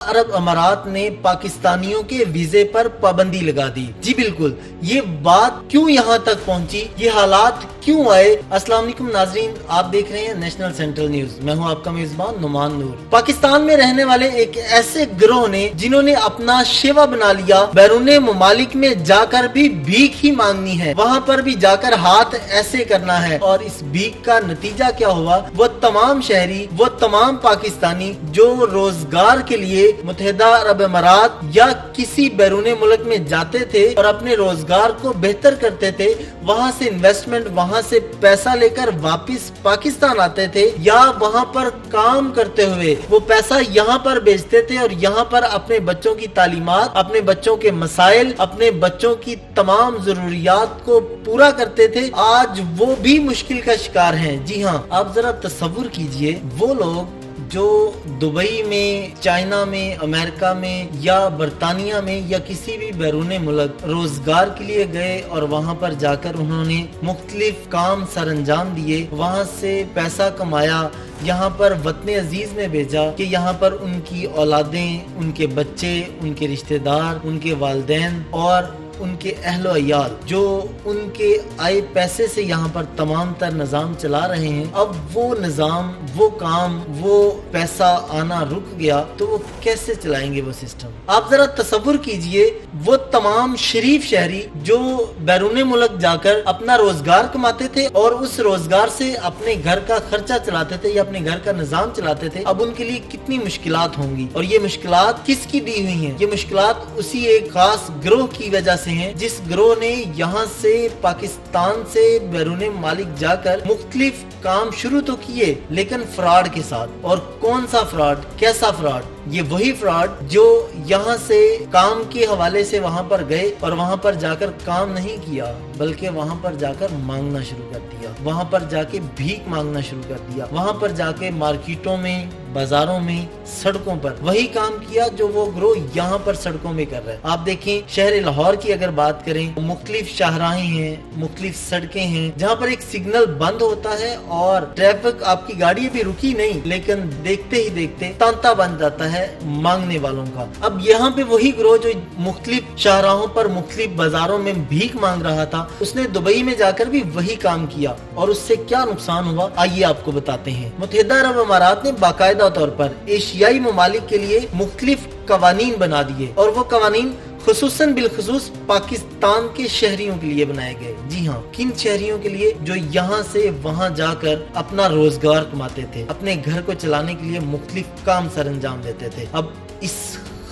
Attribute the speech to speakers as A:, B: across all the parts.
A: عرب امارات نے پاکستانیوں کے ویزے پر پابندی لگا دی۔ جی بالکل، یہ بات کیوں یہاں تک پہنچی، یہ حالات کیوں آئے؟ السلام علیکم ناظرین، آپ دیکھ رہے ہیں نیشنل سینٹرل نیوز، میں ہوں آپ کا میزبان نعمان نور۔ پاکستان میں رہنے والے ایک ایسے گروہ نے جنہوں نے اپنا شیوا بنا لیا، بیرون ممالک میں جا کر بھی بھیک ہی مانگنی ہے، وہاں پر بھی جا کر ہاتھ ایسے کرنا ہے، اور اس بھیک کا نتیجہ کیا ہوا؟ وہ تمام شہری، وہ تمام پاکستانی جو روزگار کے لیے متحدہ عرب امارات یا کسی بیرون ملک میں جاتے تھے اور اپنے روزگار کو بہتر کرتے تھے، وہاں سے انویسٹمنٹ، وہاں سے پیسہ لے کر واپس پاکستان آتے تھے، یا وہاں پر کام کرتے ہوئے وہ پیسہ یہاں پر بیچتے تھے اور یہاں پر اپنے بچوں کی تعلیمات، اپنے بچوں کے مسائل، اپنے بچوں کی تمام ضروریات کو پورا کرتے تھے، آج وہ بھی مشکل کا شکار ہیں۔ جی ہاں، آپ ذرا تصور کیجئے، وہ لوگ جو دبئی میں، چائنا میں، امریکہ میں یا برطانیہ میں یا کسی بھی بیرون ملک روزگار کے لیے گئے اور وہاں پر جا کر انہوں نے مختلف کام سر انجام دیے، وہاں سے پیسہ کمایا، یہاں پر وطن عزیز میں بھیجا کہ یہاں پر ان کی اولادیں، ان کے بچے، ان کے رشتہ دار، ان کے والدین اور ان کے اہل و عیال جو ان کے آئے پیسے سے یہاں پر تمام تر نظام چلا رہے ہیں، اب وہ نظام، وہ کام، وہ پیسہ آنا رک گیا تو وہ کیسے چلائیں گے وہ سسٹم؟ آپ ذرا تصور کیجئے، وہ تمام شریف شہری جو بیرون ملک جا کر اپنا روزگار کماتے تھے اور اس روزگار سے اپنے گھر کا خرچہ چلاتے تھے یا اپنے گھر کا نظام چلاتے تھے، اب ان کے لیے کتنی مشکلات ہوں گی، اور یہ مشکلات کس کی دی ہوئی ہیں؟ یہ مشکلات اسی ایک خاص گروہ کی وجہ سے ہیں جس گروہ نے یہاں سے پاکستان سے بیرون ممالک جا کر مختلف کام شروع تو کیے لیکن فراڈ کے ساتھ۔ اور کون سا فراڈ، کیسا فراڈ؟ یہ وہی فراڈ جو یہاں سے کام کے حوالے سے وہاں پر گئے اور وہاں پر جا کر کام نہیں کیا بلکہ وہاں پر جا کر مانگنا شروع کر دیا، وہاں پر جا کے بھیک مانگنا شروع کر دیا، وہاں پر جا کے مارکیٹوں میں، بازاروں میں، سڑکوں پر وہی کام کیا جو وہ گروہ یہاں پر سڑکوں میں کر رہے ہیں۔ آپ دیکھیں شہر لاہور کی اگر بات کریں، مختلف شاہراہیں ہیں، مختلف سڑکیں ہیں جہاں پر ایک سگنل بند ہوتا ہے اور ٹریفک، آپ کی گاڑی بھی رکی نہیں لیکن دیکھتے ہی دیکھتے تانتا بن جاتا ہے مانگنے والوں کا۔ اب یہاں پہ وہی گروہ جو مختلف شاہراہوں پر، مختلف بازاروں میں بھیک مانگ رہا تھا، اس نے دبئی میں جا کر بھی وہی کام کیا، اور اس سے کیا نقصان ہوا آئیے آپ کو بتاتے ہیں۔ متحدہ عرب امارات نے باقاعدہ طور پر ایشیائی ممالک کے لیے مختلف قوانین بنا دیے، اور وہ قوانین خصوصاً بالخصوص پاکستان کے شہریوں کے لیے بنائے گئے۔ جی ہاں، کن شہریوں کے لیے؟ جو یہاں سے وہاں جا کر اپنا روزگار کماتے تھے، اپنے گھر کو چلانے کے لیے مختلف کام سر انجام دیتے تھے۔ اب اس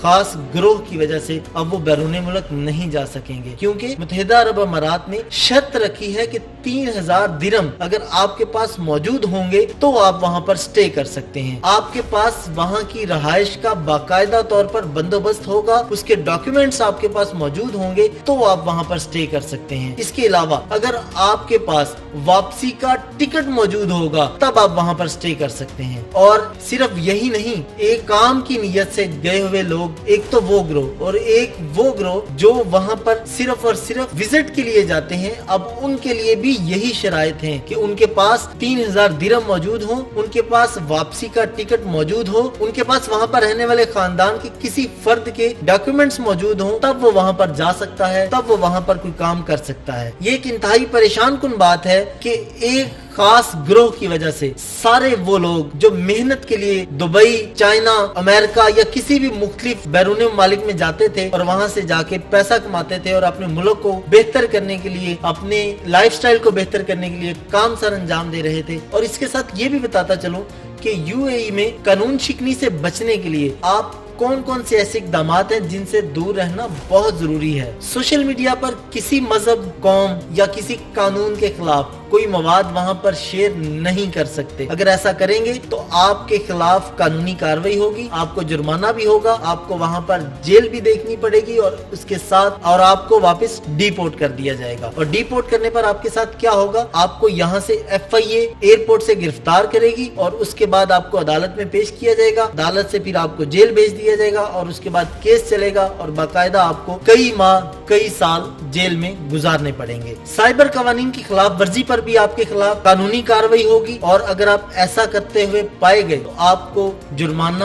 A: خاص گروہ کی وجہ سے اب وہ بیرون ملک نہیں جا سکیں گے، کیونکہ متحدہ عرب امارات نے شرط رکھی ہے کہ 3000 درہم اگر آپ کے پاس موجود ہوں گے تو آپ وہاں پر سٹے کر سکتے ہیں، آپ کے پاس وہاں کی رہائش کا باقاعدہ طور پر بندوبست ہوگا، اس کے ڈاکیومنٹس آپ کے پاس موجود ہوں گے تو آپ وہاں پر سٹے کر سکتے ہیں۔ اس کے علاوہ اگر آپ کے پاس واپسی کا ٹکٹ موجود ہوگا تب آپ وہاں پر سٹے کر سکتے ہیں۔ اور صرف یہی نہیں، ایک کام کی نیت سے گئے ہوئے لوگ، ایک تو وہ گروہ اور ایک وہ گروہ جو وہاں پر صرف اور صرف وزٹ کے لیے جاتے ہیں، اب ان کے لیے بھی یہی شرائط ہیں کہ ان کے پاس 3000 درہم موجود ہوں، ان کے پاس واپسی کا ٹکٹ موجود ہو، ان کے پاس وہاں پر رہنے والے خاندان کے کسی فرد کے ڈاکیومنٹس موجود ہوں، تب وہ وہاں پر جا سکتا ہے، تب وہ وہاں پر کوئی کام کر سکتا ہے۔ یہ ایک انتہائی پریشان کن بات ہے کہ ایک خاص گروہ کی وجہ سے سارے وہ لوگ جو محنت کے لیے دبئی، چائنا، امریکہ یا کسی بھی مختلف بیرون ممالک میں جاتے تھے اور وہاں سے جا کے پیسہ کماتے تھے اور اپنے ملک کو بہتر کرنے کے لیے، اپنے لائف سٹائل کو بہتر کرنے کے لیے کام سر انجام دے رہے تھے۔ اور اس کے ساتھ یہ بھی بتاتا چلوں کہ یو اے ای میں قانون شکنی سے بچنے کے لیے آپ کون کون سے ایسے اقدامات ہیں جن سے دور رہنا بہت ضروری ہے۔ سوشل میڈیا پر کسی مذہب، قوم یا کسی قانون کے خلاف کوئی مواد وہاں پر شیئر نہیں کر سکتے، اگر ایسا کریں گے تو آپ کے خلاف قانونی کارروائی ہوگی، آپ کو جرمانہ بھی ہوگا، آپ کو وہاں پر جیل بھی دیکھنی پڑے گی، اور اس کے ساتھ اور آپ کو واپس ڈی پورٹ کر دیا جائے گا۔ اور ڈی پورٹ کرنے پر آپ کے ساتھ کیا ہوگا؟ آپ کو یہاں سے FIA ایئرپورٹ سے گرفتار کرے گی اور اس کے بعد آپ کو عدالت میں پیش کیا جائے گا، عدالت سے پھر آپ کو جیل بھیج دیا جائے گا، اور اس کے بعد کیس چلے گا اور باقاعدہ آپ کو کئی ماہ، کئی سال جیل میں گزارنے پڑیں گے۔ سائبر قوانین کی خلاف ورزی پر بھی آپ کے خلاف قانونی کارروائی ہوگی، اور اگر آپ ایسا کرتے ہوئے پائے گئے تو آپ کو جرمانہ،